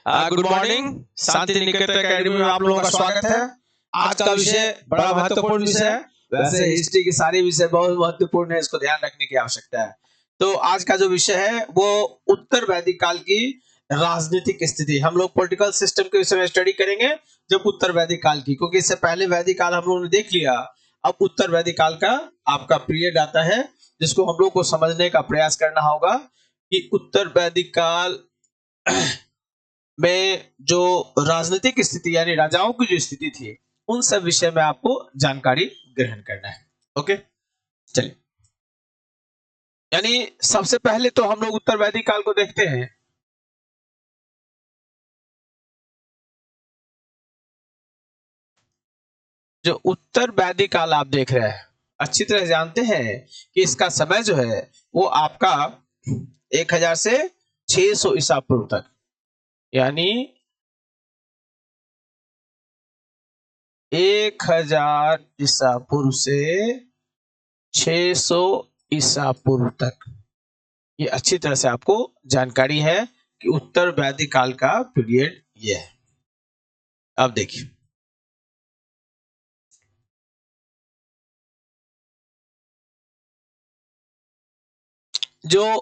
Good morning. Shanti Niketan academy में आप लोगों का स्वागत है। आज का विषय बड़ा महत्वपूर्ण विषय है। वैसे हिस्ट्री के सारे विषय बहुत महत्वपूर्ण है, इसको ध्यान रखने की आवश्यकता है। तो आज का जो विषय है वो उत्तर वैदिक काल की राजनीतिक स्थिति। हम लोग पॉलिटिकल सिस्टम के विषय में स्टडी करेंगे जब उत्तर वैदिक काल की, क्योंकि इससे पहले वैदिक काल हम लोगों ने देख लिया। अब उत्तर वैदिक काल का आपका पीरियड आता है जिसको हम लोग को समझने का प्रयास करना होगा कि उत्तर वैदिक काल में जो राजनीतिक स्थिति यानी राजाओं की जो स्थिति थी उन सब विषय में आपको जानकारी ग्रहण करना है। ओके, चलिए। यानी सबसे पहले तो हम लोग उत्तर वैदिक काल को देखते हैं। जो उत्तर वैदिक काल आप देख रहे हैं, अच्छी तरह जानते हैं कि इसका समय जो है वो आपका 1000 से 600 ईसा पूर्व तक, यानी 1000 ईसा पूर्व से 600 ईसा पूर्व तक, ये अच्छी तरह से आपको जानकारी है कि उत्तर वैदिक काल का पीरियड ये है। अब देखिए, जो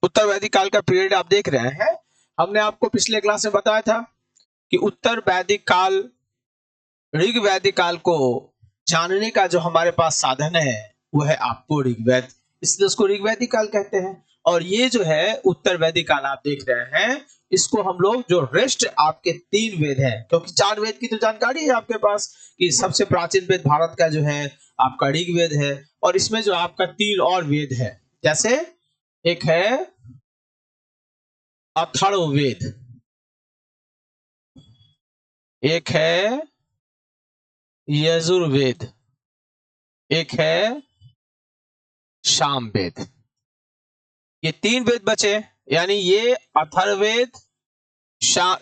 उत्तर वैदिक काल का पीरियड आप देख रहे हैं, हमने आपको पिछले क्लास में बताया था कि उत्तर वैदिक काल ऋग वैदिक काल को जानने का जो हमारे पास साधन है वो है आपको ऋग्वेद, इसलिए उसको ऋग्वैदिक काल कहते हैं। और ये जो है उत्तर वैदिक काल आप देख रहे हैं, इसको हम लोग जो रेस्ट आपके 3 वेद हैं, क्योंकि 4 वेद की तो जानकारी है आपके पास कि सबसे प्राचीन वेद भारत का जो है आपका ऋग्वेद है, और इसमें जो आपका 3 और वेद है, जैसे एक है अथर्ववेद, एक है यजुर्वेद, एक है सामवेद। ये 3 वेद बचे, यानी ये अथर्ववेद,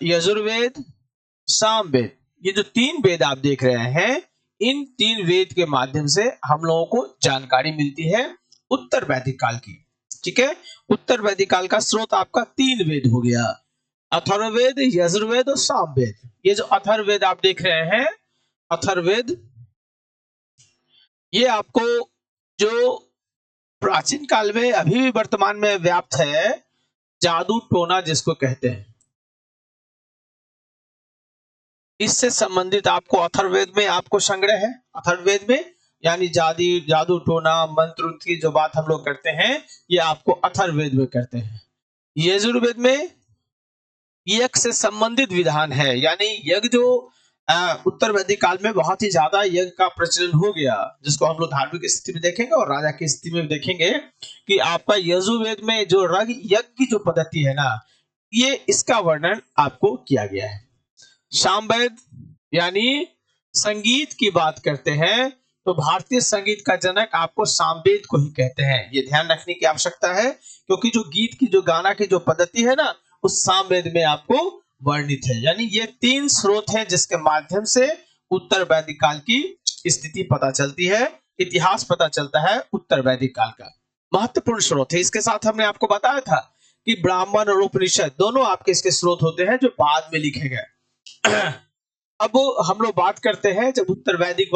यजुर्वेद, सामवेद, ये जो 3 वेद आप देख रहे हैं, इन 3 वेद के माध्यम से हम लोगों को जानकारी मिलती है उत्तर वैदिक काल की। ठीक है, उत्तर वैदिक काल का स्रोत आपका 3 वेद हो गया, अथर्ववेद, यजुर्वेद और सामवेद। ये जो अथर्ववेद आप देख रहे हैं, अथर्ववेद ये आपको जो प्राचीन काल में अभी भी वर्तमान में व्याप्त है, जादू टोना जिसको कहते हैं, इससे संबंधित आपको अथर्ववेद में आपको संग्रह है। अथर्ववेद में यानी जादू टोना मंत्र की जो बात हम लोग करते हैं ये आपको अथर्ववेद में करते हैं। यजुर्वेद में यज्ञ से संबंधित विधान है, यानी यज्ञ जो उत्तर वैदिक काल में बहुत ही ज्यादा यज्ञ का प्रचलन हो गया, जिसको हम लोग धार्मिक स्थिति में देखेंगे और राजा की स्थिति में देखेंगे कि आपका यजुर्वेद में जो यज्ञ की जो पद्धति है ना, ये इसका वर्णन आपको किया गया है। सामवेद यानी संगीत की बात करते हैं तो भारतीय संगीत का जनक आपको सामवेद को ही कहते हैं। ये ध्यान रखने की आवश्यकता है, क्योंकि जो गीत की जो गाना की जो पद्धति है ना, उस सामवेद में आपको वर्णित है। यानी ये 3 स्रोत हैं जिसके माध्यम से उत्तर वैदिक काल की स्थिति पता चलती है, इतिहास पता चलता है उत्तर वैदिक काल का। महत्वपूर्ण स्रोत है। इसके साथ हमने आपको बताया था कि ब्राह्मण और उपनिषद दोनों आपके इसके स्रोत होते हैं जो बाद में लिखे गए। अब हम लोग बात करते हैं, जब उत्तर वैदिक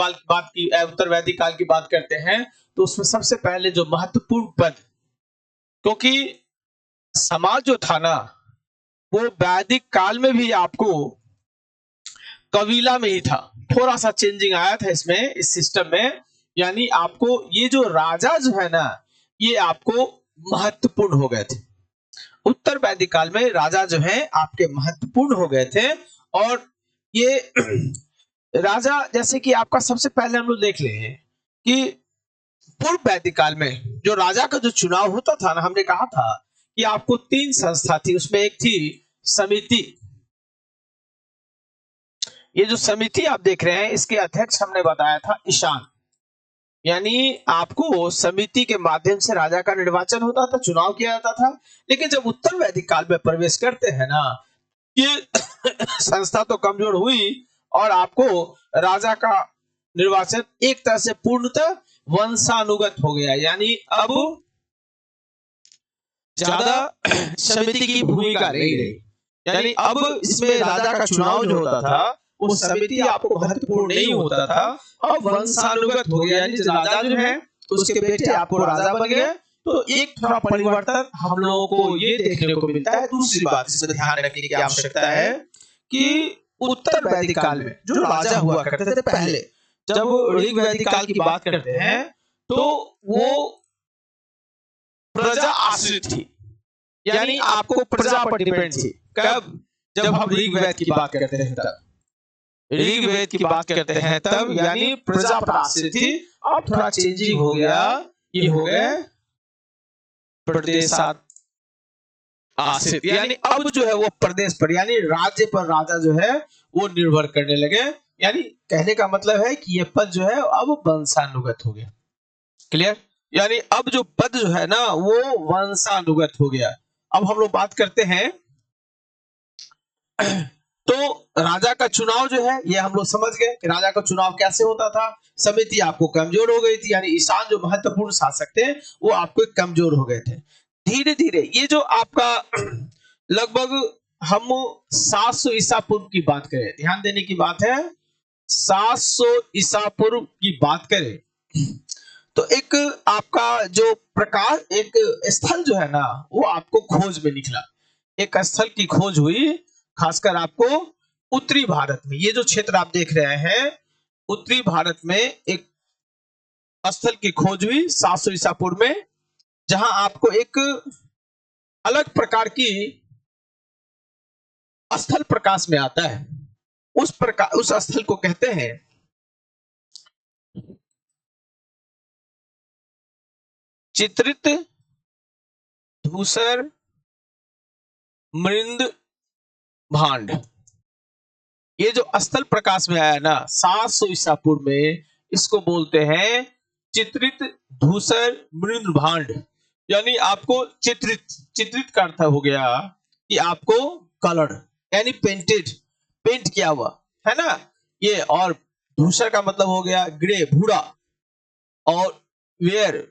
काल की बात करते हैं तो उसमें सबसे पहले जो महत्वपूर्ण पद, क्योंकि समाज जो था ना वो वैदिक काल में भी आपको कबीला में ही था, थोड़ा सा चेंजिंग आया था इसमें, इस सिस्टम में। यानी आपको ये जो राजा जो है ना, ये आपको महत्वपूर्ण हो गए थे। उत्तर वैदिक काल में राजा जो है आपके महत्वपूर्ण हो गए थे। और ये राजा, जैसे कि आपका सबसे पहले हम लोग देख ले कि पूर्व वैदिक काल में जो राजा का जो चुनाव होता था ना, हमने कहा था कि आपको 3 संस्था थी, उसमें एक थी समिति। ये जो समिति आप देख रहे हैं, इसके अध्यक्ष हमने बताया था ईशान, यानी आपको समिति के माध्यम से राजा का निर्वाचन होता था, चुनाव किया जाता था। लेकिन जब उत्तर वैदिक काल में प्रवेश करते हैं ना, ये संस्था तो कमजोर हुई और आपको राजा का निर्वाचन एक तरह से पूर्णतः वंशानुगत हो गया, यानी अब ज्यादा समिति की भूमिका नहीं रही। यानी अब इसमें राजा का चुनाव जो होता था वो समिति आपको महत्वपूर्ण नहीं होता था, अब वंशानुगत हो गया, यानी राजा जो है उसके बेटे आपको राजा बन गए। तो एक थोड़ा परिवर्तन हम लोगों को ये देखने को मिलता है। दूसरी बात इसमें ध्यान रखने की आवश्यकता है कि उत्तर वैदिक काल में जो राजा हुआ करते थे पहले, जब ऋग वैदिक काल की बात करते हैं तो वो प्रजा आश्रित थी, यानी आपको प्रजा पर डिपेंड थी। कब? जब हम ऋग वेद की बात करते हैं तब, ऋग वेद की बात करते हैं तब, यानी प्रजा पर आश्रित थी। अब थोड़ा चेंजिंग हो गया, ये हो गया प्रदेशात आश्रित, यानी अब जो है वो प्रदेश पर यानी राज्य पर राजा जो है वो निर्भर करने लगे। यानी कहने का मतलब है कि ये पद जो है अब वंशानुगत हो गया। क्लियर? यानी अब जो पद जो है ना वो वंशानुगत हो गया। अब हम लोग बात करते हैं तो राजा का चुनाव जो है ये हम लोग समझ गए कि राजा का चुनाव कैसे होता था। समिति आपको कमजोर हो गई थी, यानी ईशान जो महत्वपूर्ण शासक थे वो आपको कमजोर हो गए थे। धीरे धीरे ये जो आपका लगभग हम 700 ईसा पूर्व की बात करें, ध्यान देने की बात है, 700 ईसा पूर्व की बात करें तो एक आपका जो प्रकाश, एक स्थल जो है ना वो आपको खोज में निकला। एक स्थल की खोज हुई, खासकर आपको उत्तरी भारत में। ये जो क्षेत्र आप देख रहे हैं उत्तरी भारत में एक स्थल की खोज हुई 700 ईसा पूर्व में, जहां आपको एक अलग प्रकार की स्थल प्रकाश में आता है। उस स्थल को कहते हैं चित्रित धूसर मृद भांड। ये जो स्थल प्रकाश में आया ना 700 ईसा पूर्व में, इसको बोलते हैं चित्रित धूसर मृद भांड। यानी आपको चित्रित का अर्थ हो गया कि आपको कलर यानी पेंट किया हुआ है ना ये, और धूसर का मतलब हो गया ग्रे भूरा, और वेयर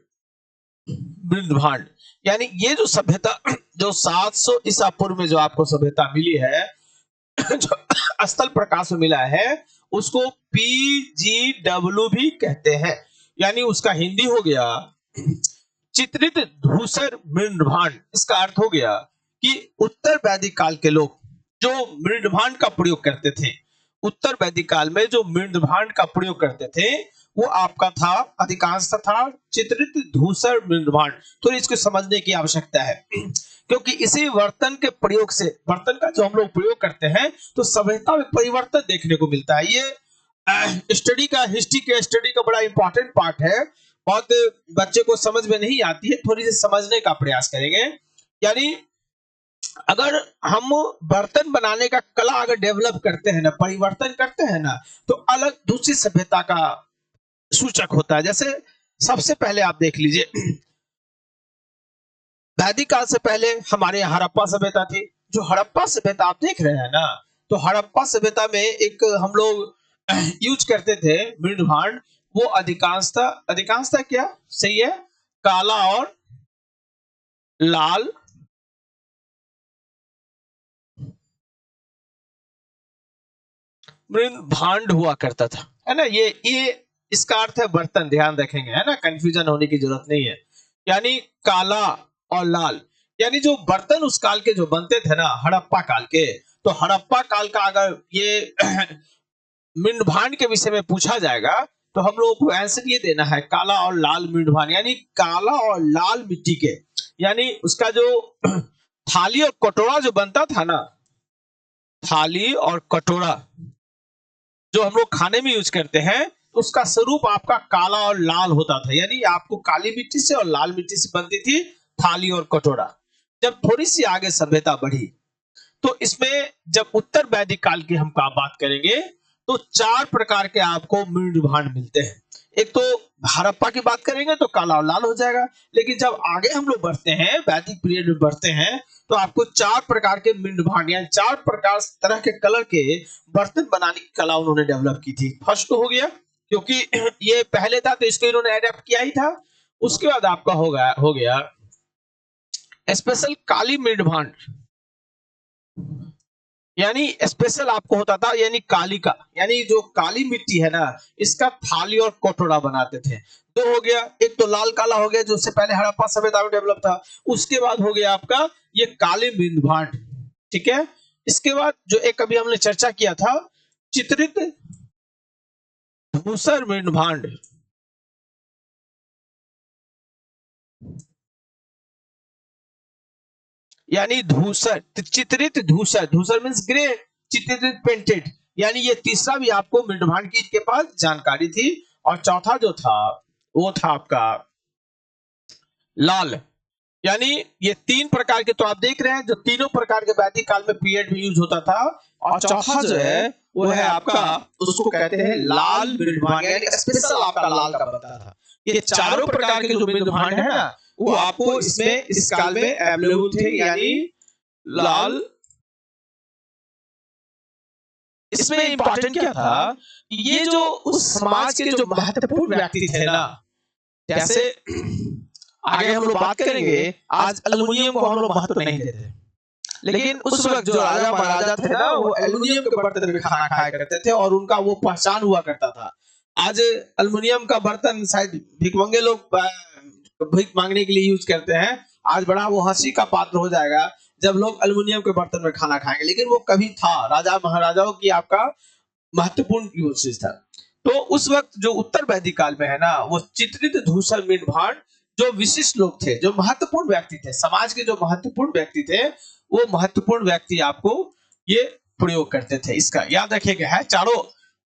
मृद भांड। यानी ये जो सभ्यता जो 700 ईसा पूर्व में जो आपको सभ्यता मिली है जो स्थल प्रकाश में मिला है उसको PGW भी कहते हैं। यानी उसका हिंदी हो गया चित्रित धूसर मृदभांड। इसका अर्थ हो गया कि उत्तर वैदिक काल के लोग जो मृदभांड का प्रयोग करते थे, उत्तर वैदिक काल में जो मृदभांड का प्रयोग करते थे वो आपका था अधिकांश था चित्रित धूसर मृदभांड। तो इसको समझने की आवश्यकता है क्योंकि इसी बर्तन के प्रयोग से, बर्तन का जो हम लोग प्रयोग करते हैं तो सभ्यता में परिवर्तन देखने को मिलता है। ये स्टडी का, हिस्ट्री के स्टडी का बड़ा इंपॉर्टेंट पार्ट है। बहुत बच्चे को समझ में नहीं आती है, थोड़ी सी समझने का प्रयास करेंगे। यानी अगर हम बर्तन बनाने का कला अगर डेवलप करते हैं ना, परिवर्तन करते हैं ना, तो अलग दूसरी सभ्यता का सूचक होता है। जैसे सबसे पहले आप देख लीजिए वैदिक काल से पहले हमारे यहाँ हड़प्पा सभ्यता थी। जो हड़प्पा सभ्यता आप देख रहे हैं ना, तो हड़प्पा सभ्यता में एक हम लोग यूज करते थे मृदभांड। वो अधिकांशता क्या सही है, काला और लाल मृदभांड हुआ करता था, है ना। ये इसका अर्थ है बर्तन, ध्यान रखेंगे, है ना, कंफ्यूजन होने की जरूरत नहीं है। यानी काला और लाल, यानी जो बर्तन उस काल के जो बनते थे ना हड़प्पा काल के, तो हड़प्पा काल का अगर ये मृदभांड के विषय में पूछा जाएगा तो हम लोगों को आंसर ये देना है काला और लाल मृदभांड। यानी काला और लाल मिट्टी के, यानी उसका जो थाली और कटोरा जो बनता था ना, थाली और कटोरा जो हम लोग खाने में यूज करते हैं, उसका स्वरूप आपका काला और लाल होता था। यानी आपको काली मिट्टी से और लाल मिट्टी से बनती थी थाली और कटोरा। जब थोड़ी सी आगे सभ्यता बढ़ी तो इसमें जब उत्तर वैदिक काल की हम बात करेंगे तो 4 प्रकार के आपको मृदभांड मिलते हैं। एक तो हड़प्पा की बात करेंगे तो काला और लाल हो जाएगा, लेकिन जब आगे हम लोग बढ़ते हैं, वैदिक पीरियड में बढ़ते हैं, तो आपको 4 प्रकार के मृदभांड यानी 4 प्रकार तरह के कलर के बर्तन बनाने की कला उन्होंने डेवलप की थी। फर्स्ट तो हो गया क्योंकि ये पहले था तो इसको इन्होंने एडेप्ट किया ही था। उसके बाद आपका हो गया स्पेशल काली मृदभांड। यानी स्पेशल आपको होता था, यानी काली का, यानी जो काली मिट्टी है ना, इसका थाली और कटोरा बनाते थे। दो हो गया, एक तो लाल काला हो गया जो उससे पहले हड़प्पा सभ्यता में डेवलप था। उसके बाद हो गया आपका ये काली मिंद भांड, ठीक है। इसके बाद जो एक अभी हमने चर्चा किया था, चित्रित धूसर मिंद भांड, यानी धूसर, चित्रित धूसर, धूसर मीन्स ग्रे, चित्रित पेंटेड, यानी ये तीसरा भी आपको मिंडभांड की के पास जानकारी थी। और चौथा जो था वो था आपका लाल, यानी ये तीन प्रकार के तो आप देख रहे हैं जो तीनों प्रकार के वैदिक काल में पीरियड में यूज होता था। और चौथा जो है वो है आपका, उसको कहते हैं लाल मिंडभांड, यानी स्पेशल आपका लाल का बनता था। ये चारों प्रकार के जो मिंडभांड है ना, वो आपको इसमें इस काल में अवेलेबल थे, यानी लाल। इसमें इंपॉर्टेंट क्या था, ये जो उस समाज के जो महत्वपूर्ण व्यक्ति थे ना, जैसे आगे हम लोग बात करेंगे, आज एल्युमिनियम को हम लोग महत्व नहीं देते, लेकिन उस वक्त जो राजा महाराजा थे ना, वो एल्युमिनियम के बर्तन में खाना खाया करते थे और उनका वो पहचान हुआ करता था। आज एल्युमिनियम का बर्तन शायद भिखमंगे लोग भीख मांगने के लिए यूज करते हैं। आज बड़ा वो हंसी का पात्र हो जाएगा जब लोग एल्युमिनियम के बर्तन में खाना खाएंगे, लेकिन वो कभी था राजा महाराजाओं की आपका महत्वपूर्ण यूसेज था। तो उस वक्त जो उत्तर वैदिक काल में है ना, वो चित्रित धूसर मिंड भांड, जो विशिष्ट लोग थे, जो महत्वपूर्ण व्यक्ति थे, समाज के जो महत्वपूर्ण व्यक्ति थे, वो महत्वपूर्ण व्यक्ति आपको ये प्रयोग करते थे। इसका याद रखिएगा, है चारों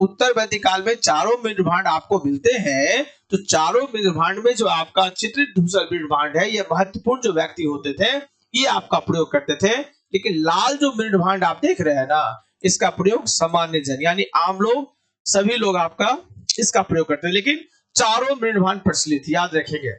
उत्तर वैदिक काल में चारों मिंड भांड आपको मिलते हैं। तो चारों मिंड भांड में जो आपका चित्रित धूसर मिंड भांड है, ये महत्वपूर्ण जो व्यक्ति होते थे, ये आपका प्रयोग करते थे। लेकिन लाल जो मिंड भांड आप देख रहे हैं ना, इसका प्रयोग सामान्य जन, यानी आम लोग, सभी लोग आपका इसका प्रयोग करते हैं। लेकिन चारों मिंड भांड प्रचलित, याद रखेंगे।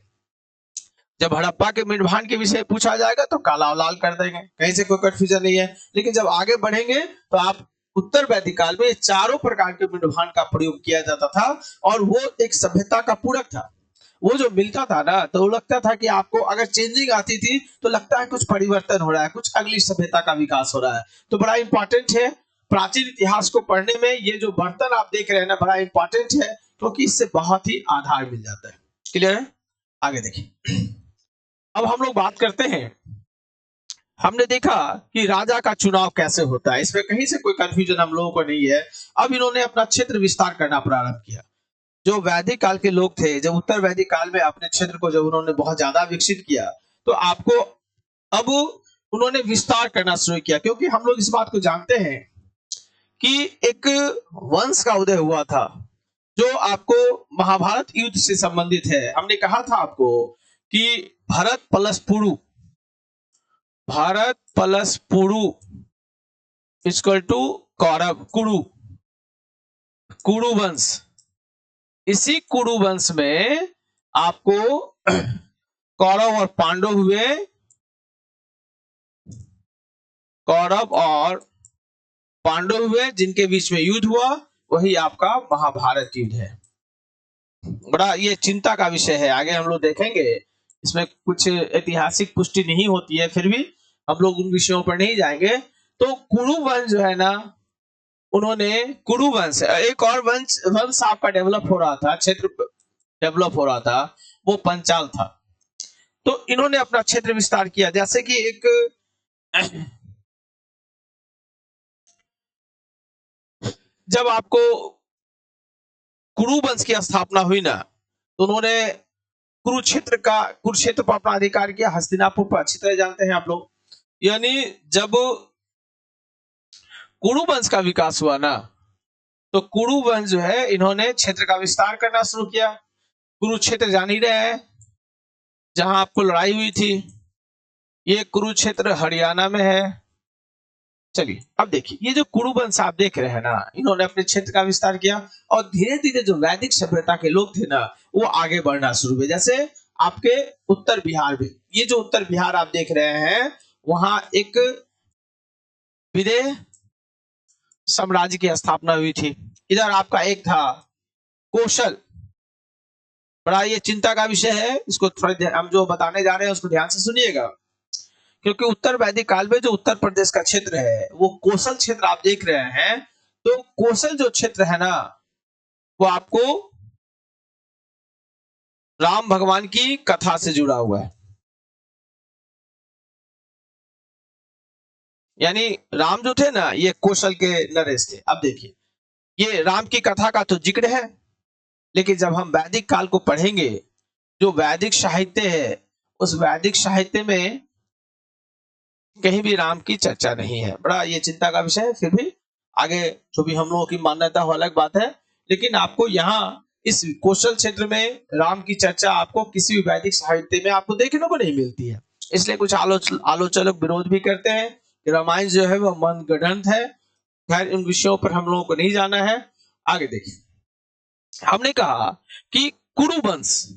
जब हड़प्पा के मिंड भांड के विषय पूछा जाएगा तो काला और लाल कर देंगे, कहीं से कोई कंफ्यूजन नहीं है। लेकिन जब आगे बढ़ेंगे तो आप उत्तर वैदिक काल में चारों प्रकार के मिंड भांड का प्रयोग किया जाता था, और वो एक सभ्यता का पूरक था। वो जो मिलता था ना, तो वो लगता था कि आपको अगर चेंजिंग आती थी तो लगता है कुछ परिवर्तन हो रहा है, कुछ अगली सभ्यता का विकास हो रहा है। तो बड़ा इंपॉर्टेंट है प्राचीन इतिहास को पढ़ने में, ये जो बर्तन आप देख रहे हैं ना, बड़ा इंपॉर्टेंट है, क्योंकि इससे बहुत ही आधार मिल जाता है। क्लियर है? आगे देखिए, अब हम लोग बात करते हैं, हमने देखा कि राजा का चुनाव कैसे होता है, इसमें कहीं से कोई कंफ्यूजन हम लोगों को नहीं है। अब इन्होंने अपना क्षेत्र विस्तार करना प्रारंभ किया। जो वैदिक काल के लोग थे, जब उत्तर वैदिक काल में अपने क्षेत्र को जब उन्होंने बहुत ज्यादा विकसित किया, तो आपको अब उन्होंने विस्तार करना शुरू किया। क्योंकि हम लोग इस बात को जानते हैं कि एक वंश का उदय हुआ था जो आपको महाभारत युद्ध से संबंधित है। हमने कहा था आपको कि Bharat plus Puru, Bharat plus Puru equal to Kaurava, Kuru, Kuru वंश। इसी कुरु वंश में आपको कौरव और पांडव हुए, कौरव और पांडव हुए, जिनके बीच में युद्ध हुआ, वही आपका महाभारत युद्ध है। बड़ा ये चिंता का विषय है, आगे हम लोग देखेंगे। इसमें कुछ ऐतिहासिक पुष्टि नहीं होती है, फिर भी हम लोग उन विषयों पर नहीं जाएंगे। तो कुरु वंश जो है ना, उन्होंने कुरु वंश, एक और वंश आपका डेवलप हो रहा था, क्षेत्र डेवलप हो रहा था, वो पंचाल था। तो इन्होंने अपना क्षेत्र विस्तार किया। जैसे कि एक जब आपको कुरु वंश की स्थापना हुई ना, तो उन्होंने कुरुक्षेत्र पर अपना अधिकार किया। हस्तिनापुर पर अच्छी तरह जानते हैं आप लोग। यानी जब कुरु वंश का विकास हुआ ना, तो कुरु वंश जो है, इन्होंने क्षेत्र का विस्तार करना शुरू किया। कुरुक्षेत्र जान ही रहे हैं, जहां आपको लड़ाई हुई थी। ये कुरुक्षेत्र हरियाणा में है। चलिए अब देखिए, ये जो कुरु वंश आप देख रहे हैं ना, इन्होंने अपने क्षेत्र का विस्तार किया, और धीरे धीरे जो वैदिक सभ्यता के लोग थे ना, वो आगे बढ़ना शुरू हुए। जैसे आपके उत्तर बिहार में, ये जो उत्तर बिहार आप देख रहे हैं, वहां एक विदेह साम्राज्य की स्थापना हुई थी। इधर आपका एक था कौशल। बड़ा ये चिंता का विषय है, इसको थोड़ा हम जो बताने जा रहे हैं उसको ध्यान से सुनिएगा। क्योंकि उत्तर वैदिक काल में जो उत्तर प्रदेश का क्षेत्र है वो कोसल क्षेत्र आप देख रहे हैं। तो कोसल जो क्षेत्र है ना वो आपको राम भगवान की कथा से जुड़ा हुआ है। यानी राम जो थे ना ये कौशल के नरेश थे। अब देखिए ये राम की कथा का तो जिक्र है, लेकिन जब हम वैदिक काल को पढ़ेंगे, जो वैदिक साहित्य है उस वैदिक साहित्य में कहीं भी राम की चर्चा नहीं है। बड़ा ये चिंता का विषय है। फिर भी आगे जो भी हम लोगों की मान्यता हो अलग बात है, लेकिन आपको यहाँ इस कौशल क्षेत्र में राम की चर्चा आपको किसी भी वैदिक साहित्य में आपको देखने को नहीं मिलती है। इसलिए कुछ आलोचक विरोध भी करते हैं कि रामायण जो है वो मनगढ़ंत है। खैर इन विषयों पर हम लोगों को नहीं जाना है। आगे देखिए हमने कहा कि कुरु वंश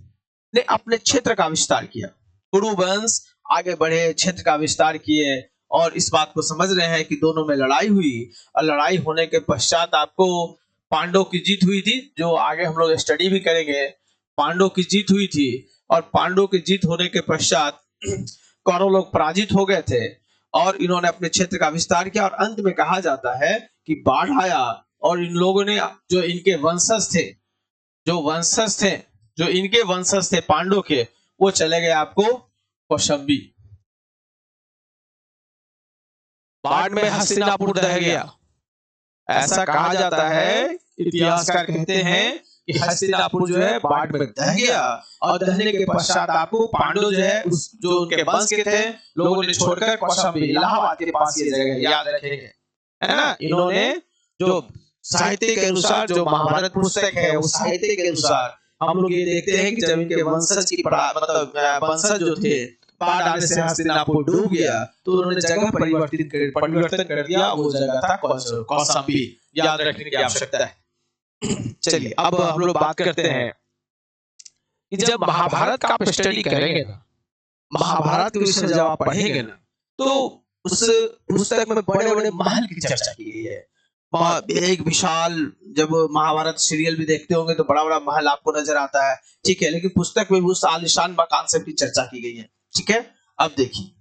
ने अपने क्षेत्र का विस्तार किया। कुरु वंश आगे बढ़े, क्षेत्र का विस्तार किए और इस बात को समझ रहे हैं कि दोनों में लड़ाई हुई और लड़ाई होने के पश्चात आपको पांडवों की जीत हुई थी, जो आगे हम लोग स्टडी भी करेंगे। पांडवों की जीत हुई थी और पांडवों की जीत होने के पश्चात कौरव लोग पराजित हो गए थे और इन्होंने अपने क्षेत्र का विस्तार किया और अंत में कहा जाता है कि बाढ़ आया और इन लोगों ने जो इनके वंशज थे, जो इनके वंशज थे पांडव के, वो चले गए आपको कौशंबी। बाढ़ में हस्तिनापुर दह गया। ऐसा कहा जाता है, इतिहासकार कहते हैं कि हस्तिनापुर जो है बाढ़ में दह गया और दहने के पश्चात आपको पांडव जो है उस जो उनके वंश के थे लोगों ने छोड़कर कौशंबी इलाहाबाद के पास ये जगह याद रखेंगे, है ना। इन्होंने जो साहित्य के अनुसार, जो महाभारत पुस्तक है उस साहित्य के अनुसार हम लोग ये देखते हैं कि जब इनके वंशज की मतलब वंशज जो थे बाढ़ आने से हस्तिनापुर डूब गया तो उन्होंने जगह परिवर्तन कर दिया। वो जगह था कौशाम्बी। याद रखने की आवश्यकता है। चलिए अब हम लोग बात करते हैं कि जब महाभारत का आप स्टडी करेंगे ना, महाभारत के विषय जब आप पढ़ेंगे ना, तो उस पुस्तक में बड़े बड़े महल की चर्चा की गई है। एक विशाल, जब महाभारत सीरियल भी देखते होंगे तो बड़ा बड़ा महल आपको नजर आता है, ठीक है, लेकिन पुस्तक में भी उस आलीशान मकान से भी चर्चा की गई है, ठीक है। अब देखिए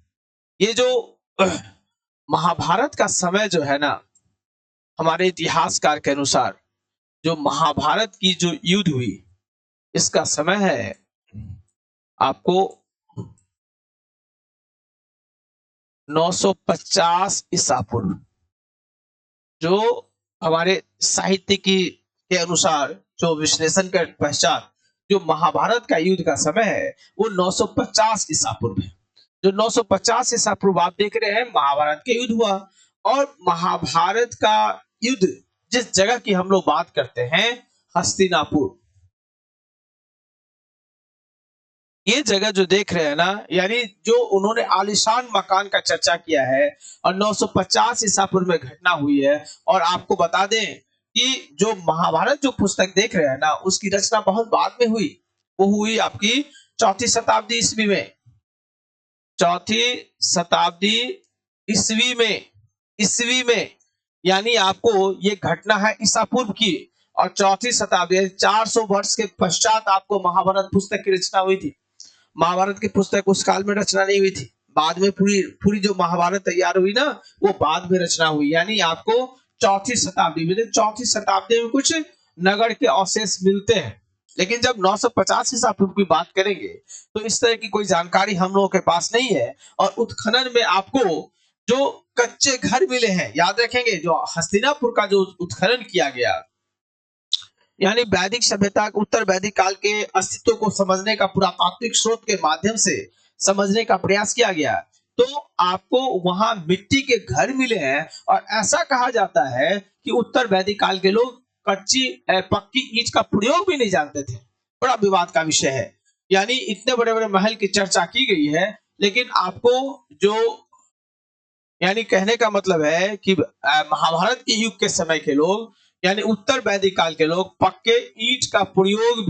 ये जो महाभारत का समय जो है ना, हमारे इतिहासकार के अनुसार जो महाभारत की जो युद्ध हुई इसका समय है आपको 950 ईसा पूर्व। जो हमारे साहित्य के अनुसार जो विश्लेषण के पश्चात जो महाभारत का युद्ध का समय है वो 950 ईसा पूर्व है। जो 950 ईसा पूर्व आप देख रहे हैं महाभारत के युद्ध हुआ। और महाभारत का युद्ध जिस जगह की हम लोग बात करते हैं हस्तिनापुर, ये जगह जो देख रहे हैं ना, यानी जो उन्होंने आलीशान मकान का चर्चा किया है और 950 ईसा पूर्व में घटना हुई है। और आपको बता दें कि जो महाभारत जो पुस्तक देख रहे हैं ना उसकी रचना बहुत बाद में हुई। वो हुई आपकी 4वीं शताब्दी ईस्वी में। 4वीं शताब्दी ईस्वी में यानी आपको ये घटना है ईसा पूर्व की और 4वीं शताब्दी 400 वर्ष के पश्चात आपको महाभारत पुस्तक की रचना हुई थी। महाभारत की पुस्तक उस काल में रचना नहीं हुई थी, बाद में पूरी जो महाभारत तैयार हुई ना वो बाद में रचना हुई। यानी आपको 4वीं शताब्दी में, 4वीं शताब्दी में कुछ नगर के अवशेष मिलते हैं। लेकिन जब 950 ईसा पूर्व की बात करेंगे तो इस तरह की कोई जानकारी हम लोगों के पास नहीं है। और उत्खनन में आपको जो कच्चे घर मिले हैं, याद रखेंगे, जो हस्तिनापुर का जो उत्खनन किया गया, यानी वैदिक सभ्यता उत्तर वैदिक काल के अस्तित्व को समझने का पुरातात्विक स्रोत के माध्यम से समझने का प्रयास किया गया, तो आपको वहां मिट्टी के घर मिले हैं। और ऐसा कहा जाता है कि उत्तर वैदिक काल के लोग पक्की ईंट का प्रयोग भी नहीं जानते थे। बड़ा विवाद का विषय है। यानी इतने बड़े बड़े महल की चर्चा की गई है, लेकिन आपको जो यानी कहने का मतलब है कि महाभारत के युग के समय के लोग, यानी उत्तर वैदिक काल के लोग पक्के ईंट का प्रयोग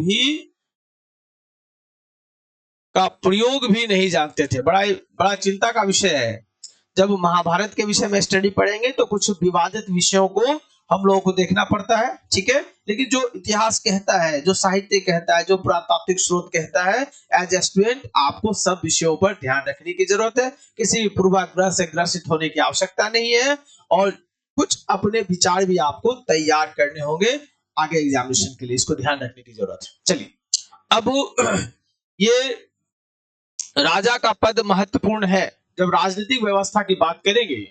भी नहीं जानते थे। बड़ा चिंता का विषय है। जब महाभारत के विषय में स्टडी पढ़ेंगे तो कुछ विवादित विषयों को हम लोगों को देखना पड़ता है, ठीक है। लेकिन जो इतिहास कहता है, जो साहित्य कहता है, जो पुरातात्विक स्रोत कहता है, एज ए स्टूडेंट आपको सब विषयों पर ध्यान रखने की जरूरत है। किसी पूर्वाग्रह से ग्रसित होने की आवश्यकता नहीं है और कुछ अपने विचार भी आपको तैयार करने होंगे आगे एग्जामिनेशन के लिए, इसको ध्यान रखने की जरूरत है। चलिए, अब ये राजा का पद महत्वपूर्ण है। जब राजनीतिक व्यवस्था की बात करेंगे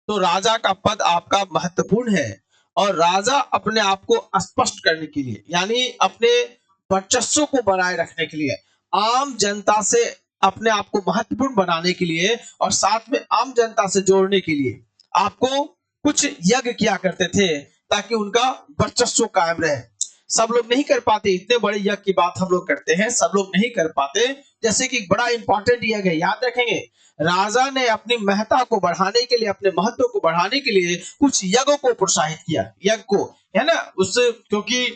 तो राजा का पद आपका महत्वपूर्ण है और राजा अपने आप को स्पष्ट करने के लिए, यानी अपने वर्चस्व को बनाए रखने के लिए, आम जनता से अपने आप को महत्वपूर्ण बनाने के लिए और साथ में आम जनता से जोड़ने के लिए आपको कुछ यज्ञ किया करते थे ताकि उनका वर्चस्व कायम रहे। सब लोग नहीं कर पाते, इतने बड़े यज्ञ की बात हम लोग करते हैं, सब लोग नहीं कर पाते। जैसे कि बड़ा इंपॉर्टेंट यज्ञ है, याद रखेंगे, राजा ने अपनी महत्ता को बढ़ाने के लिए, अपने महत्व को बढ़ाने के लिए कुछ यज्ञों को प्रोत्साहित किया, यज्ञ को, है ना। उस क्योंकि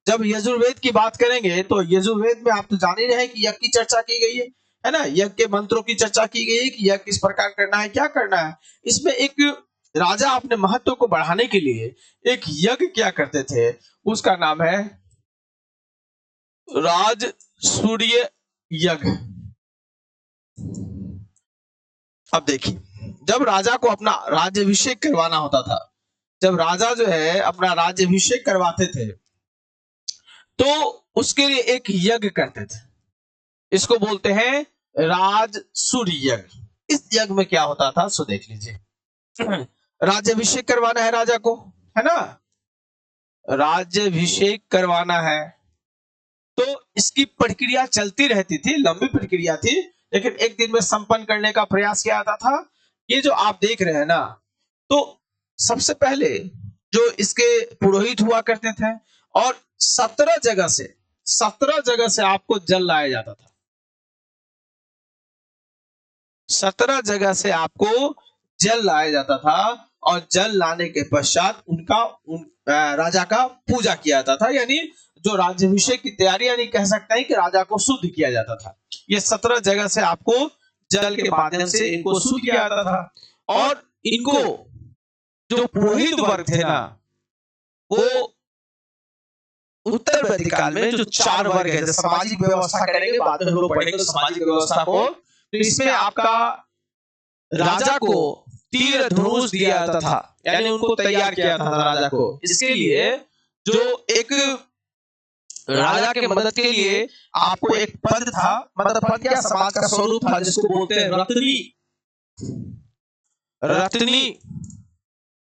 जब यजुर्वेद की बात करेंगे तो यजुर्वेद में आप तो जान ही रहे हैं कि यज्ञ की चर्चा की गई है ना। यज्ञ के मंत्रों की चर्चा की गई है कि यज्ञ किस प्रकार करना है, क्या करना है। इसमें एक राजा अपने महत्व को बढ़ाने के लिए एक यज्ञ क्या करते थे, उसका नाम है राज सूर्य यज्ञ। अब देखिए, जब राजा को अपना राज्याभिषेक करवाना होता था, जब राजा जो है अपना राज्याभिषेक करवाते थे तो उसके लिए एक यज्ञ करते थे, इसको बोलते हैं राज सूर्य यज्ञ। इस यज्ञ में क्या होता था सो देख लीजिए। राज्याभिषेक करवाना है राजा को, है ना, राज्याभिषेक करवाना है तो इसकी प्रक्रिया चलती रहती थी, लंबी प्रक्रिया थी, लेकिन एक दिन में संपन्न करने का प्रयास किया जाता था। ये जो आप देख रहे हैं ना, तो सबसे पहले जो इसके पुरोहित हुआ करते थे और 17 जगह से आपको जल लाया जाता था। 17 जगह से आपको जल लाया जाता था और जल लाने के पश्चात राजा का पूजा किया जाता था, यानी जो राज्याभिषेक की तैयारी, यानी कह सकते हैं कि राजा को शुद्ध किया जाता था। ये 17 जगह से आपको जल के माध्यम से इनको शुद्ध किया जाता था और इनको जो पुरोहित वर्ग थे ना, वो उत्तर वैदिक काल में जो 4 वर्ग है, सामाजिक व्यवस्था करेंगे, बाद में हम लोग पढ़ेंगे सामाजिक व्यवस्था को, तो इसमें आपका राजा को तीर धनुष दिया जाता था, यानी उनको तैयार किया था राजा को। इसके लिए जो एक राजा के मदद के लिए आपको एक पद था, मतलब पद क्या, समाज का स्वरूप था, जिसको बोलते हैं रत्नी। रत्नी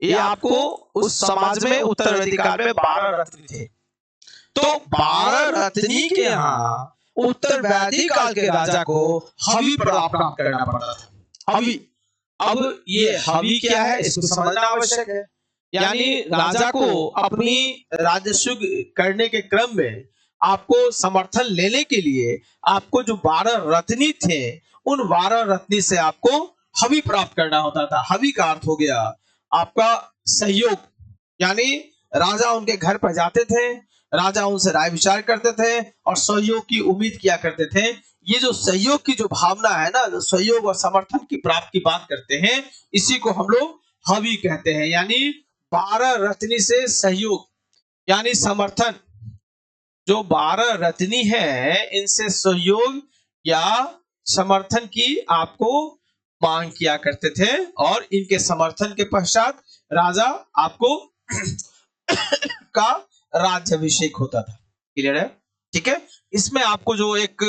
ये आपको उस समाज में उत्तर वैदिक काल में 12 रत्नी थे, तो 12 रत्नी के यहाँ उत्तर वैदिक काल के राजा को हवि प्राप्त करना पड़ता था। हवि, अब ये हवि क्या है इसको समझना आवश्यक है। यानी राजा को अपनी राजस्व करने के क्रम में आपको समर्थन लेने के लिए आपको जो 12 रत्नी थे, उन 12 रत्नी से आपको हवि प्राप्त करना होता था। हवि का अर्थ हो गया आपका सहयोग, यानी राजा उनके घर पर जाते थे, राजा उनसे राय विचार करते थे और सहयोग की उम्मीद किया करते थे। ये जो सहयोग की जो भावना है ना, जो सहयोग और समर्थन की प्राप्ति की बात करते हैं, इसी को हम लोग हवि कहते हैं। यानी 12 रत्नी से सहयोग यानी समर्थन, जो 12 रत्नी है इनसे सहयोग या समर्थन की आपको मांग किया करते थे और इनके समर्थन के पश्चात राजा आपको का राज्याभिषेक होता था। क्लियर है, ठीक है। इसमें आपको जो एक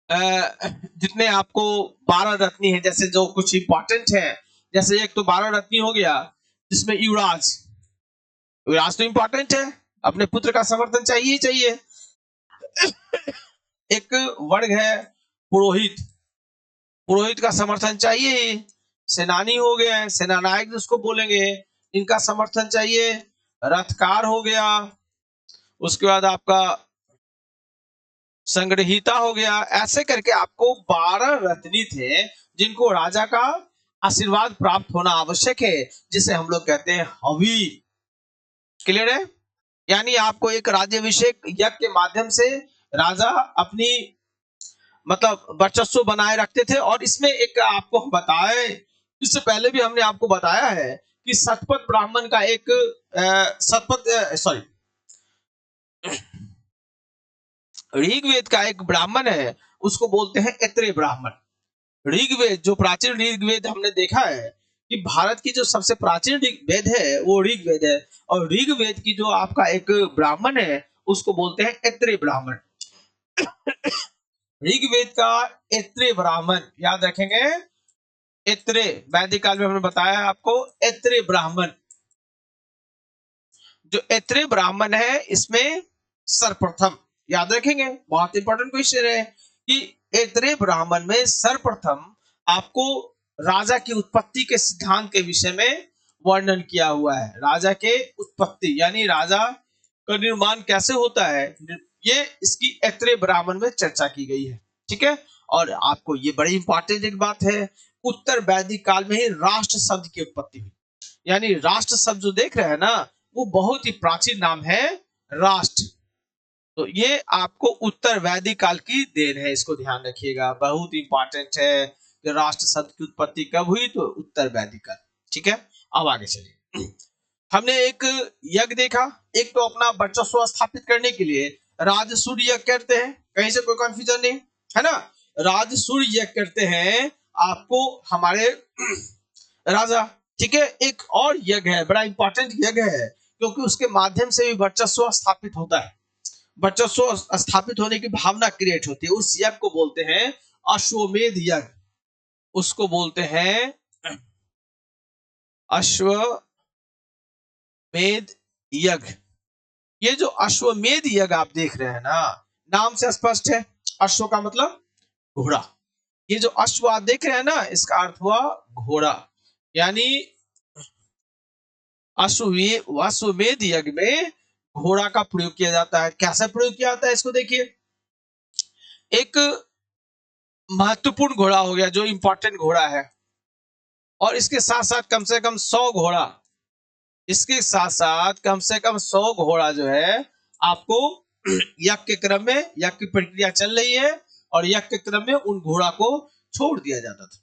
जितने आपको 12 रत्नी है, जैसे जो कुछ इंपॉर्टेंट है, जैसे एक तो 12 रत्नी हो गया, जिसमें युवराज तो इंपॉर्टेंट है, अपने पुत्र का समर्थन चाहिए ही चाहिए। एक वर्ग है पुरोहित, पुरोहित का समर्थन चाहिए ही। सेनानी हो गए, सेनानायक जिसको बोलेंगे, इनका समर्थन चाहिए। रथकार हो गया, उसके बाद आपका संग्रहिता हो गया। ऐसे करके आपको 12 रत्नी थे जिनको राजा का आशीर्वाद प्राप्त होना आवश्यक है, जिसे हम लोग कहते हैं हवि। क्लियर है, यानी आपको एक राज्याभिषेक यज्ञ के माध्यम से राजा अपनी मतलब वर्चस्व बनाए रखते थे। और इसमें एक आपको बताए इससे पहले भी हमने आपको बताया है कि शतपथ ब्राह्मण का एक ऋग्वेद का एक ब्राह्मण है, उसको बोलते हैं ऐत्रेय ब्राह्मण। ऋग्वेद, जो प्राचीन ऋग्वेद हमने देखा है कि भारत की जो सबसे प्राचीन वेद है वो ऋग्वेद है, और ऋग्वेद की जो आपका एक ब्राह्मण है उसको बोलते हैं ऐत्रेय ब्राह्मण। ऋग्वेद का ऐत्रेय ब्राह्मण याद रखेंगे। ऐत्रेय, वैदिक काल में हमने बताया आपको ऐत्रेय ब्राह्मण। जो ऐत्रेय ब्राह्मण है इसमें सर्वप्रथम याद रखेंगे, बहुत इंपॉर्टेंट क्वेश्चन है कि ऐत्रेय ब्राह्मण में सर्वप्रथम आपको राजा की उत्पत्ति के सिद्धांत के विषय में वर्णन किया हुआ है। राजा के उत्पत्ति यानी राजा का निर्माण कैसे होता है, ये इसकी ऐत्रेय ब्राह्मण में चर्चा की गई है। ठीक है, और आपको ये बड़ी इंपॉर्टेंट एक बात है, उत्तर वैदिक काल में ही राष्ट्र शब्द की उत्पत्ति हुई। यानी राष्ट्र शब्द जो देख रहे हैं ना, वो बहुत ही प्राचीन नाम है राष्ट्र। तो ये आपको उत्तर वैदिक काल की देन है, इसको ध्यान रखिएगा, बहुत इंपॉर्टेंट है कि राष्ट्र शब्द की उत्पत्ति कब हुई, तो उत्तर वैदिक काल। ठीक है, अब आगे चलिए। हमने एक यज्ञ देखा, एक तो अपना वर्चस्व स्थापित करने के लिए राजसूय यज्ञ करते हैं, कहीं से कोई कंफ्यूजन नहीं है ना। राजसूय यज्ञ करते हैं आपको हमारे राजा। ठीक है, एक और यज्ञ है, बड़ा इंपॉर्टेंट यज्ञ है, क्योंकि उसके माध्यम से भी वर्चस्व स्थापित होता है, वर्चस्व स्थापित होने की भावना क्रिएट होती है। उस यज्ञ को बोलते हैं अश्वमेध यज्ञ, उसको बोलते हैं अश्वमेध यज्ञ। ये जो अश्वमेध यज्ञ आप देख रहे हैं ना, नाम से स्पष्ट है, अश्व का मतलब घोड़ा। ये जो अश्व आप देख रहे हैं ना, इसका अर्थ हुआ घोड़ा। यानी अश्वमेध यज्ञ में घोड़ा का प्रयोग किया जाता है। कैसे प्रयोग किया जाता है इसको देखिए। एक महत्वपूर्ण घोड़ा हो गया, जो इंपॉर्टेंट घोड़ा है, और इसके साथ साथ कम से कम 100 घोड़ा, इसके साथ साथ कम से कम 100 घोड़ा जो है आपको यज्ञ के क्रम में, यज्ञ की प्रक्रिया चल रही है और यज्ञ के क्रम में उन घोड़ा को छोड़ दिया जाता था।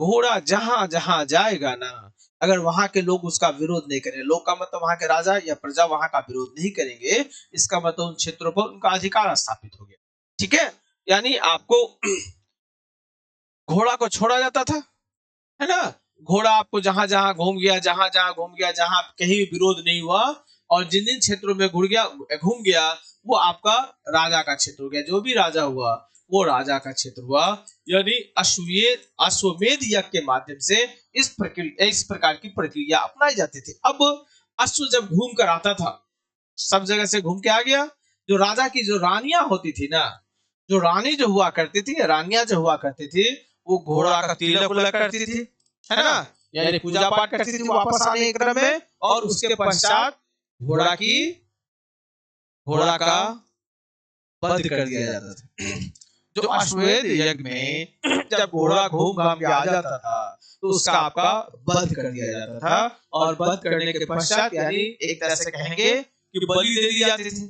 घोड़ा जहां जहां जाएगा ना, अगर वहां के लोग उसका विरोध नहीं करें, लोग का मतलब वहां के राजा या प्रजा वहां का विरोध नहीं करेंगे, इसका मतलब उन क्षेत्रों पर उनका अधिकार स्थापित हो गया। ठीक है, यानी आपको घोड़ा को छोड़ा जाता था, है ना। घोड़ा आपको जहां जहां घूम गया, जहां कहीं विरोध नहीं हुआ, और जिन जिन क्षेत्रों में घूम गया वो आपका राजा का क्षेत्र हो गया। जो भी राजा हुआ वो राजा का क्षेत्र हुआ। यानी अश्वमेध यज्ञ के माध्यम से इस प्रकार की प्रक्रिया अपनाई जाती थी। अब अश्व जब घूम कर आता था, सब जगह से घूम के आ गया, जो राजा की जो रानियां होती थी ना, जो रानी जो हुआ करती थी, रानियां जो हुआ करती थी, वो घोड़ा का तिलक उलक करती थी, है ना, यानी पूजा पाठ करती थी वापस आने के क्रम में, और उसके पश्चात घोड़ा का वध कर दिया जाता था। जो अश्वमेध यज्ञ में जब घोड़ा घूम घाम के आ जाता था, तो उसका आपका वध कर दिया जाता था, और वध करने के पश्चात यानी एक तरह से कहेंगे कि बलि दे दी जाती थी,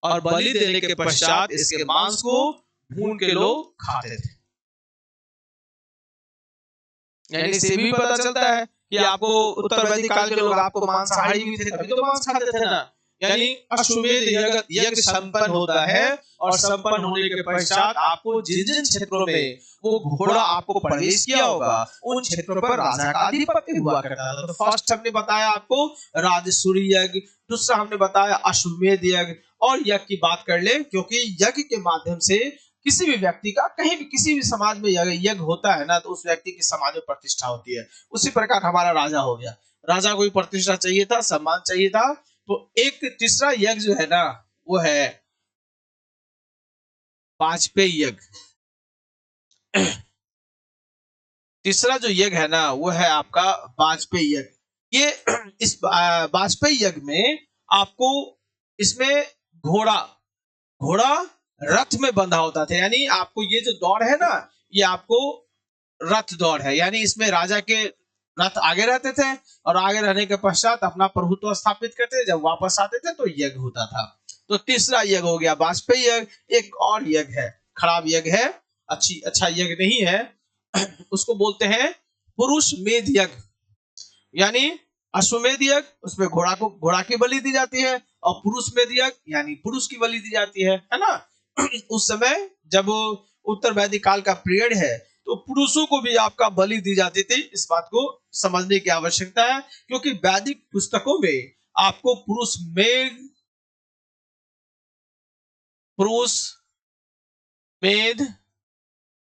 और बलि देने के पश्चात इसके मांस को भून के लोग खाते थे। यानी इससे भी पता चलता है कि आपको उत्तर वैदिक काल के लोग आपको मांसाहारी भी थे, तभी तो मांस खाते थे ना। यानी अश्वमेध यज्ञ संपन्न होता है, और संपन्न होने के पश्चात आपको जिन जिन क्षेत्रों में वो घोड़ा आपको प्रवेश किया होगा, उन क्षेत्रों पर राजा का आधिपत्य हुआ करता था। तो फर्स्ट हमने बताया आपको राजसूय यज्ञ, दूसरा हमने बताया अश्वमेध यज्ञ। और यज्ञ की बात कर ले, क्योंकि यज्ञ के माध्यम से किसी भी व्यक्ति का कहीं भी किसी भी समाज में यज्ञ होता है ना, तो उस व्यक्ति की समाज में प्रतिष्ठा होती है। उसी प्रकार हमारा राजा हो गया, राजा को भी प्रतिष्ठा चाहिए था, सम्मान चाहिए था। तो एक तीसरा यज्ञ जो है ना, वो है वाजपेयी यज्ञ। तीसरा जो यज्ञ है ना, वो है आपका वाजपेयी यज्ञ। ये इस वाजपेयी यज्ञ में आपको, इसमें घोड़ा रथ में बंधा होता था। यानी आपको ये जो दौड़ है ना, ये आपको रथ दौड़ है। यानी इसमें राजा के रथ आगे रहते थे, और आगे रहने के पश्चात अपना प्रभुत्व स्थापित करते थे। जब वापस आते थे तो यज्ञ होता था। तो तीसरा यज्ञ हो गया वाजपेयी यज्ञ। एक और यज्ञ है, खराब यज्ञ है, अच्छा यज्ञ नहीं है, उसको बोलते हैं पुरुष मेध यज्ञ, यानी अश्वमेध यज्ञ, उसमें घोड़ा की बलि दी जाती है, और पुरुष मेध यज्ञ यानी पुरुष की बलि दी जाती है ना। उस समय जब उत्तर वैदिक काल का पीरियड है तो पुरुषों को भी आपका बलि दी जाती थी। इस बात को समझने की आवश्यकता है, क्योंकि वैदिक पुस्तकों में आपको पुरुष मेध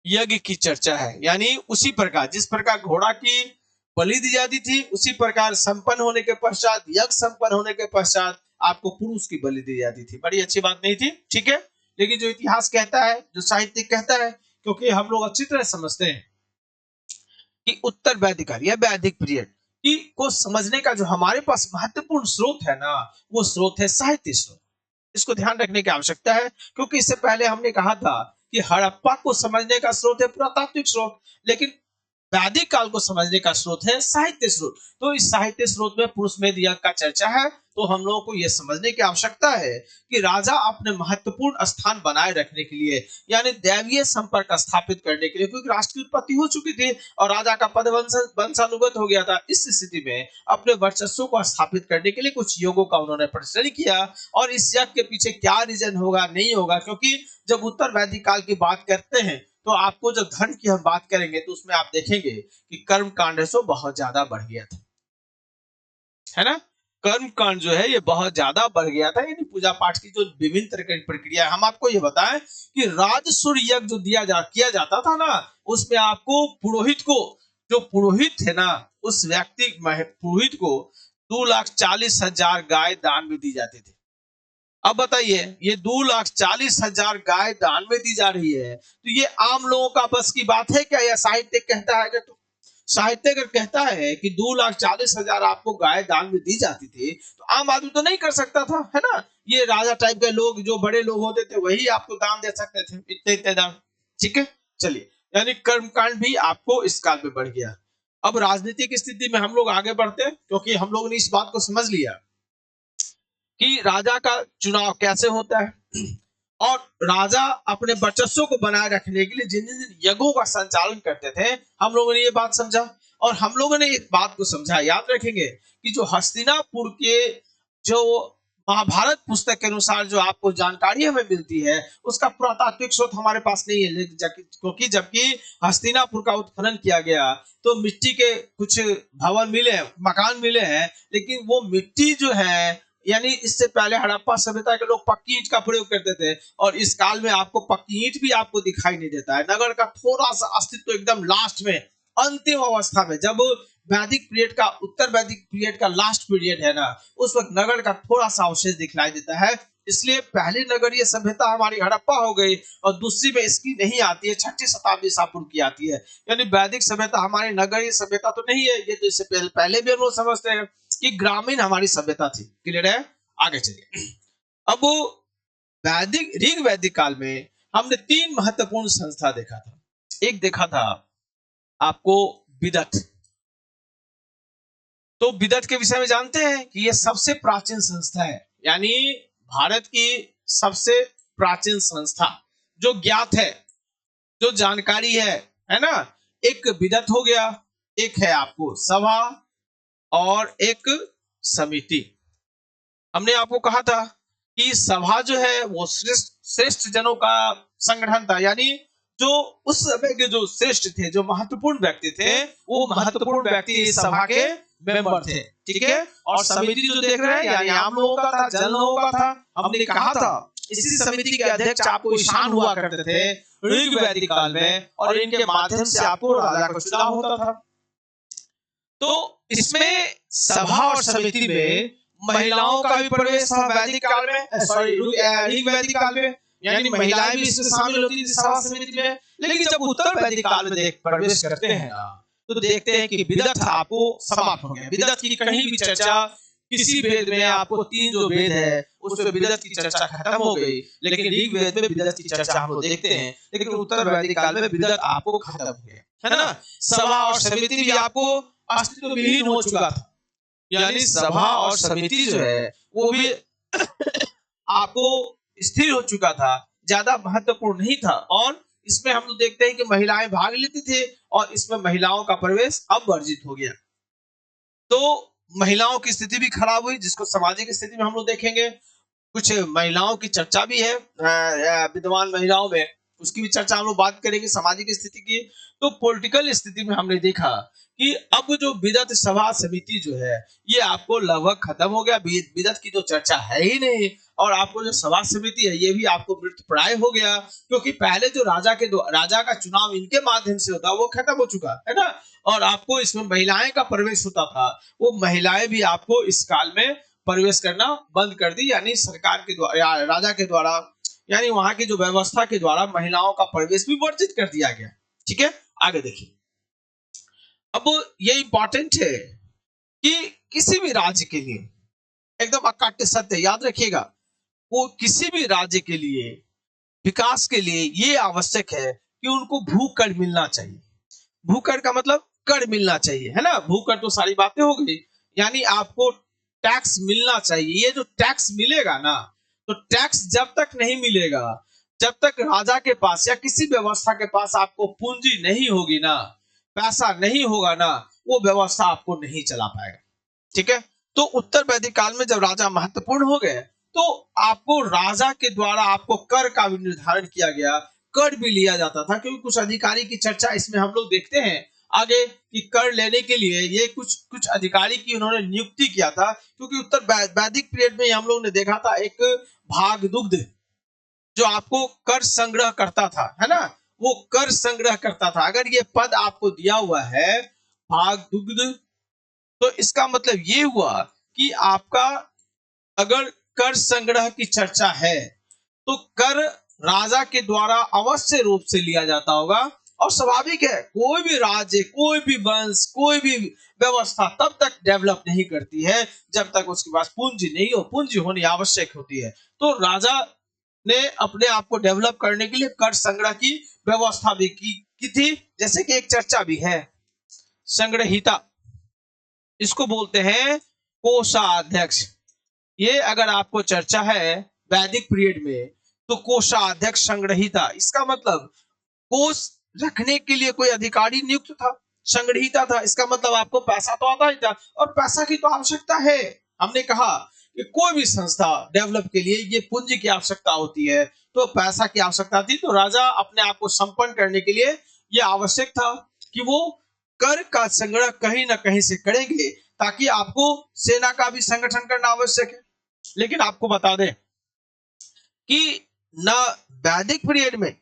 यज्ञ की चर्चा है। यानी उसी प्रकार जिस प्रकार घोड़ा की बलि दी जाती थी, उसी प्रकार संपन्न होने के पश्चात, यज्ञ संपन्न होने के पश्चात आपको पुरुष की बलि दी जाती थी। बड़ी अच्छी बात नहीं थी, ठीक है। लेकिन जो इतिहास कहता है, जो साहित्य कहता है, क्योंकि हम लोग अच्छी तरह समझते हैं कि उत्तर वैदिक काल या वैदिक पीरियड की को समझने का जो हमारे पास महत्वपूर्ण स्रोत है ना, वो स्रोत है साहित्य स्रोत। इसको ध्यान रखने की आवश्यकता है, क्योंकि इससे पहले हमने कहा था कि हड़प्पा को समझने का स्रोत है पुरातात्विक स्रोत, लेकिन वैदिक काल को समझने का स्रोत है साहित्य स्रोत। तो इस साहित्य स्रोत में पुरुष मेध यज्ञ का चर्चा है। तो हम लोगों को यह समझने की आवश्यकता है कि राजा अपने महत्वपूर्ण स्थान बनाए रखने के लिए, यानी दैवीय संपर्क स्थापित करने के लिए, क्योंकि राष्ट्र की उत्पत्ति हो चुकी थी और राजा का पद वंशानुगत हो गया था, इस स्थिति में अपने वर्चस्व को स्थापित करने के लिए कुछ योगों का उन्होंने प्रदर्शन किया। और इस यज्ञ के पीछे क्या रीजन होगा, नहीं होगा, क्योंकि जब उत्तर वैदिक काल की बात करते हैं तो आपको जब धर्म की हम बात करेंगे तो उसमें आप देखेंगे कि कर्म कांड से बहुत ज्यादा बढ़ गया था, है ना। कर्म कांड जो है ये बहुत ज्यादा बढ़ गया था, यानी पूजा पाठ की जो विभिन्न तरह की प्रक्रिया है। हम आपको ये बताएं कि राजसूय यज्ञ जो किया जाता था ना, उसमें आपको पुरोहित को, जो पुरोहित थे ना, उस व्यक्ति पुरोहित को 2,40,000 गाय दान में दी जाती थी। अब बताइए, ये 2,40,000 गाय दान में दी जा रही है, तो ये आम लोगों का बस की बात है क्या? यह साहित्य कहता है कि, तो साहित्य अगर कहता है कि 2,40,000 आपको गाय दान में दी जाती थी, तो आम आदमी तो नहीं कर सकता था, है ना। ये राजा टाइप के लोग, जो बड़े लोग होते थे, वही आपको दान दे सकते थे, इतने इतने दान, ठीक है। चलिए, यानी कर्मकांड भी आपको इस काल में बढ़ गया। अब राजनीतिक स्थिति में हम लोग आगे बढ़ते हैं, क्योंकि हम लोगों ने इस बात को समझ लिया कि राजा का चुनाव कैसे होता है, और राजा अपने वर्चस्व को बनाए रखने के लिए जिन जिन यज्ञों का संचालन करते थे, हम लोगों ने ये बात समझा। और हम लोगों ने इस बात को समझा, याद रखेंगे कि जो हस्तिनापुर के जो महाभारत पुस्तक के अनुसार जो आपको जानकारी हमें मिलती है, उसका पुरातात्विक स्रोत हमारे पास नहीं है, क्योंकि जबकि हस्तिनापुर का उत्खनन किया गया तो मिट्टी के कुछ भवन मिले, मकान मिले हैं, लेकिन वो मिट्टी जो है, यानी इससे पहले हड़प्पा सभ्यता के लोग पक्की ईंट का प्रयोग करते थे, और इस काल में आपको पक्की ईंट भी आपको दिखाई नहीं देता है। नगर का थोड़ा सा अस्तित्व एकदम लास्ट में, अंतिम अवस्था में, जब वैदिक पीरियड का, उत्तर वैदिक पीरियड का लास्ट पीरियड है ना, उस वक्त नगर का थोड़ा सा अवशेष दिखलाई देता है। इसलिए पहली नगरीय सभ्यता हमारी हड़प्पा हो गई, और दूसरी में इसकी नहीं आती है, 6ठी शताब्दी ईसा पूर्व की आती है। यानी वैदिक सभ्यता हमारी नगरीय सभ्यता तो नहीं है, ये तो इससे पहले भी हम लोग समझते हैं कि ग्रामीण हमारी सभ्यता थी। क्लियर है? आगे चलिए। अब वैदिक ऋग वैदिक काल में हमने 3 महत्वपूर्ण संस्था देखा था। एक देखा था आपको विदत। तो विदत के विषय में जानते हैं कि यह सबसे प्राचीन संस्था है, यानी भारत की सबसे प्राचीन संस्था जो ज्ञात है, जो जानकारी है ना। एक विदत हो गया, एक है आपको सभा, और एक समिति। हमने आपको कहा था कि सभा जो है वो श्रेष्ठ जनों का संगठन था, यानी जो उस समय के जो श्रेष्ठ थे, जो महत्वपूर्ण व्यक्ति थे, वो महत्वपूर्ण व्यक्ति इस सभा के मेंबर थे, ठीक है। और समिति जो देख रहे हैं, यानी आम लोगों का था, जन लोगों का था। हमने कहा था इसी समिति के अध्यक्ष आपको ईशान हुआ करते थे ऋग वैदिक काल में, और इनके माध्यम से आपको राजा का चुनाव होता था। तो इसमें सभा और समिति में महिलाओं का भी प्रवेश था वैदिक काल में, ऋग वैदिक काल में, यानी महिलाएं भी इसमें शामिल होती थी सभा समिति में। लेकिन जब उत्तर वैदिक काल में प्रवेश करते हैं तो देखते हैं कि विदत आपको समाप्त हो गया। विदत की कहीं भी चर्चा किसी वेद में, आपको 3 जो वेद है उसमें विदत की चर्चा खत्म हो गई, लेकिन ऋग वेद में विदत की चर्चा हम लोग देखते हैं। लेकिन उत्तर वैदिक काल में विदत आपको खत्म हो गया, है ना। सभा और समिति भी आपको अस्तित्व विहीन हो चुका था, यानी सभा और समिति जो है वो भी आपको स्थिर हो चुका था, ज्यादा महत्वपूर्ण नहीं था। और इसमें हम लोग देखते हैं कि महिलाएं भाग लेती थी और इसमें महिलाओं का प्रवेश अब वर्जित हो गया। तो महिलाओं की स्थिति भी खराब हुई, जिसको सामाजिक स्थिति में हम लोग देखेंगे। कुछ महिलाओं की चर्चा भी है विद्यमान महिलाओं में, उसकी भी चर्चा हम लोग बात करेंगे सामाजिक स्थिति की। तो पॉलिटिकल स्थिति में हमने देखा कि अब जो विदत सभा समिति जो है ये आपको लगभग खत्म हो गया, विदत की तो चर्चा है ही नहीं। और आपको जो सभा समिति है ये भी आपको मृतप्राय हो गया, क्योंकि पहले जो राजा का चुनाव इनके माध्यम से होता वो खत्म हो चुका है ना। और आपको इसमें महिलाएं का प्रवेश होता था, वो महिलाएं भी आपको इस काल में प्रवेश करना बंद कर दी, यानी सरकार के द्वारा या राजा के द्वारा, यानी वहां की जो व्यवस्था के द्वारा महिलाओं का प्रवेश भी वर्जित कर दिया गया। ठीक है, आगे देखिए। अब ये इंपॉर्टेंट है कि किसी भी राज्य के लिए एकदम अकाट्य सत्य याद रखिएगा, वो किसी भी राज्य के लिए विकास के लिए ये आवश्यक है कि उनको भूकर मिलना चाहिए। भूकर का मतलब कर मिलना चाहिए, है ना। भूकर तो सारी बातें हो गई, यानी आपको टैक्स मिलना चाहिए। ये जो टैक्स मिलेगा ना, तो टैक्स जब तक नहीं मिलेगा, जब तक राजा के पास या किसी व्यवस्था के पास आपको पूंजी नहीं होगी ना, पैसा नहीं होगा ना, वो व्यवस्था आपको नहीं चला पाएगा। ठीक है, तो उत्तर वैदिक काल में जब राजा महत्वपूर्ण हो गए तो आपको राजा के द्वारा आपको कर का भी निर्धारण किया गया, कर भी लिया जाता था, क्योंकि कुछ अधिकारी की चर्चा इसमें हम लोग देखते हैं आगे कि कर लेने के लिए ये कुछ अधिकारी की उन्होंने नियुक्ति किया था। क्योंकि उत्तर वैदिक पीरियड में हम लोग ने देखा था एक भागदुग्ध जो आपको कर संग्रह करता था, है ना, वो कर संग्रह करता था। अगर ये पद आपको दिया हुआ है भागदुग्ध, तो इसका मतलब ये हुआ कि आपका अगर कर संग्रह की चर्चा है तो कर राजा के द्वारा अवश्य रूप से लिया जाता होगा। और स्वाभाविक है, कोई भी राज्य, कोई भी वंश, कोई भी व्यवस्था तब तक डेवलप नहीं करती है जब तक उसके पास पूंजी नहीं हो। पूंजी होनी आवश्यक होती है। तो राजा ने अपने आप को डेवलप करने के लिए कर संग्रह की व्यवस्था भी की थी। जैसे कि एक चर्चा भी है संग्रहिता, इसको बोलते हैं कोषाध्यक्ष। ये अगर आपको चर्चा है वैदिक पीरियड में, तो कोषाध्यक्ष संग्रहिता, इसका मतलब कोष रखने के लिए कोई अधिकारी नियुक्त था, संग्रहिता था। इसका मतलब आपको पैसा तो आता ही था, और पैसा की तो आवश्यकता है। हमने कहा कि कोई भी संस्था डेवलप के लिए ये पूंजी की आवश्यकता होती है, तो पैसा की आवश्यकता थी। तो राजा अपने आप को संपन्न करने के लिए यह आवश्यक था कि वो कर का संग्रह कहीं ना कहीं से करेंगे, ताकि आपको सेना का भी संगठन करना आवश्यक है। लेकिन आपको बता दें कि न वैदिक पीरियड में,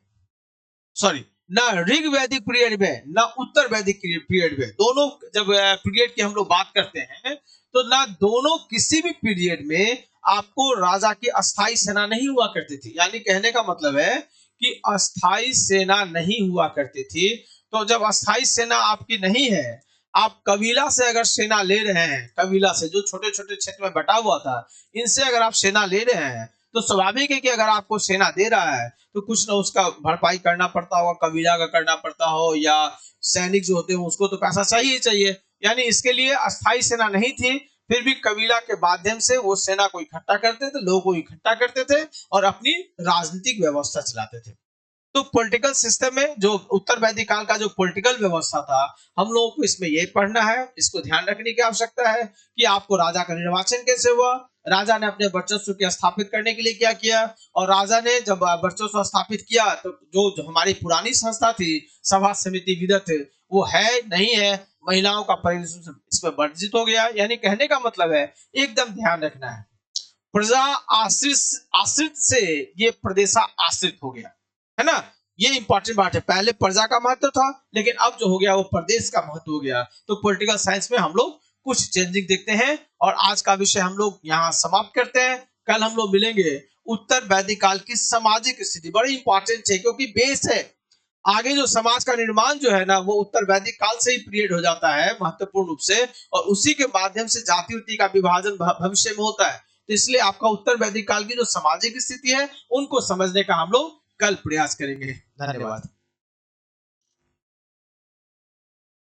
सॉरी, न ऋग वैदिक पीरियड में, न उत्तर वैदिक पीरियड में, दोनों जब पीरियड की हम लोग बात करते हैं, तो ना दोनों किसी भी पीरियड में आपको राजा की अस्थाई सेना नहीं हुआ करती थी। यानी कहने का मतलब है कि अस्थाई सेना नहीं हुआ करती थी। तो जब अस्थाई सेना आपकी नहीं है, आप कबीला से अगर सेना ले रहे हैं, कबीला से जो छोटे छोटे क्षेत्र में बटा हुआ था, इनसे अगर आप सेना ले रहे हैं, तो स्वाभाविक है कि अगर आपको सेना दे रहा है तो कुछ ना उसका भरपाई करना पड़ता होगा, कबीला का करना पड़ता हो या सैनिक जो होते हैं उसको तो पैसा चाहिए चाहिए। यानी इसके लिए अस्थाई सेना नहीं थी, फिर भी कबीला के माध्यम से वो सेना को इकट्ठा करते थे, लोगों को इकट्ठा करते थे और अपनी राजनीतिक व्यवस्था चलाते थे। तो पॉलिटिकल सिस्टम में जो उत्तर वैदिक काल का जो पॉलिटिकल व्यवस्था था, हम लोगों को इसमें ये पढ़ना है, इसको ध्यान रखने की आवश्यकता है कि आपको राजा का निर्वाचन कैसे हुआ, राजा ने अपने वर्चस्व को स्थापित करने के लिए क्या किया, और राजा ने जब वर्चस्व स्थापित किया तो जो हमारी पुरानी संस्था थी सभा समिति विदत, वो है नहीं है, महिलाओं का प्रवेश इसमें वर्जित हो गया। यानी कहने का मतलब है, एकदम ध्यान रखना है, प्रजा आश्रित से ये प्रदेशा आश्रित हो गया, है ना। ये इंपॉर्टेंट बात है, पहले प्रजा का महत्व था, लेकिन अब जो हो गया वो प्रदेश का महत्व हो गया। तो पॉलिटिकल साइंस में हम लोग कुछ चेंजिंग देखते हैं, और आज का विषय हम लोग यहाँ समाप्त करते हैं। कल हम लोग मिलेंगे उत्तर वैदिक काल की सामाजिक स्थिति, बड़ी इंपॉर्टेंट है क्योंकि बेस है। आगे जो समाज का निर्माण जो है ना, वो उत्तर वैदिक काल से ही पीरियड हो जाता है महत्वपूर्ण रूप से, और उसी के माध्यम से जाति उति का विभाजन भविष्य में होता है। तो इसलिए आपका उत्तर वैदिक काल की जो सामाजिक स्थिति है उनको समझने का हम लोग कल प्रयास करेंगे। धन्यवाद।